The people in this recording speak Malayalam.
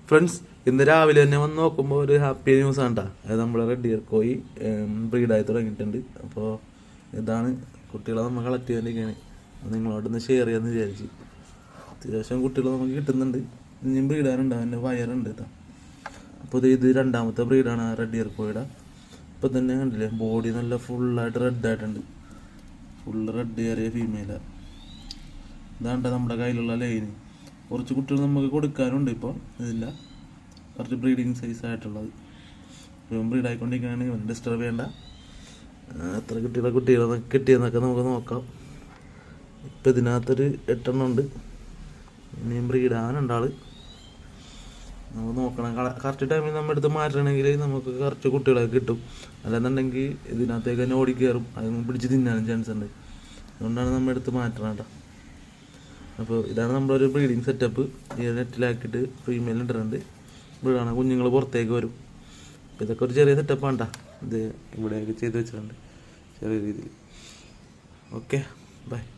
ഫ്രണ്ട്സ്, ഇന്ന് രാവിലെ തന്നെ വന്ന് നോക്കുമ്പോൾ ഒരു ഹാപ്പി ന്യൂസ് ആണ് കേട്ടോ. അത് നമ്മളെ റെഡ് ഇയർ കോയി ബ്രീഡായി തുടങ്ങിയിട്ടുണ്ട്. അപ്പോൾ ഇതാണ് കുട്ടികളെ നമ്മൾ കളക്ട് ചെയ്യാനിരിക്കുകയാണ്. നിങ്ങളോടൊന്ന് ഷെയർ ചെയ്യാമെന്ന് വിചാരിച്ച്. അത്യാവശ്യം കുട്ടികൾ നമുക്ക് കിട്ടുന്നുണ്ട്. ഇനിയും ബ്രീഡാനുണ്ട്, അവൻ്റെ വയറുണ്ട് കേട്ടോ. അപ്പോൾ ഇത് രണ്ടാമത്തെ ബ്രീഡാണ് റെഡ് ഇയർ കോയുടെ. ഇപ്പം തന്നെ കണ്ടില്ലേ, ബോഡി നല്ല ഫുള്ളായിട്ട് റെഡായിട്ടുണ്ട്. ഫുള്ള് റെഡ് ഏറിയ ഫീമെയിലാണ്. ഇതാണ്ട നമ്മുടെ കയ്യിലുള്ള ലൈന്. കുറച്ച് കുട്ടികൾ നമുക്ക് കൊടുക്കാനുണ്ട്. ഇപ്പോൾ ഇതില്ല, കുറച്ച് ബ്രീഡിങ് സൈസ് ആയിട്ടുള്ളത്. ഇപ്പം ബ്രീഡായിക്കൊണ്ടിരിക്കുകയാണ്. ഇവൻ ഡിസ്റ്റർബ് ചെയ്യേണ്ട. എത്ര കുട്ടികളെ കിട്ടിയെന്നൊക്കെ നമുക്ക് നോക്കാം. ഇപ്പം ഇതിനകത്തൊരു 8 എണ്ണം ഉണ്ട്. ഇനിയും ബ്രീഡാനുണ്ടാൾ നമുക്ക് നോക്കണം. കറക്റ്റ് ടൈമിൽ നമ്മൾ എടുത്ത് മാറ്റണമെങ്കിൽ നമുക്ക് കുറച്ച് കുട്ടികളെ കിട്ടും. അല്ലെന്നുണ്ടെങ്കിൽ ഇതിനകത്തേക്ക് തന്നെ ഓടിക്കയറും, അതൊന്നും പിടിച്ച് തിന്നാനും ചാൻസ് ഉണ്ട്. അതുകൊണ്ടാണ് നമ്മൾ എടുത്ത് മാറ്റണം കേട്ടോ. അപ്പോൾ ഇതാണ് നമ്മളൊരു ബ്രീഡിങ് സെറ്റപ്പ്. ഈ നെറ്റിലാക്കിയിട്ട് ഫീമെയിൽ ഇട്ടിട്ടുണ്ട്. ബ്രീഡാണ്, കുഞ്ഞുങ്ങൾ പുറത്തേക്ക് വരും. അപ്പോൾ ഇതൊക്കെ ഒരു ചെറിയ സെറ്റപ്പാണ് കേട്ടോ. ഇത് ഇവിടെയൊക്കെ ചെയ്ത് വെച്ചിട്ടുണ്ട് ചെറിയ രീതിയിൽ. Okay, by.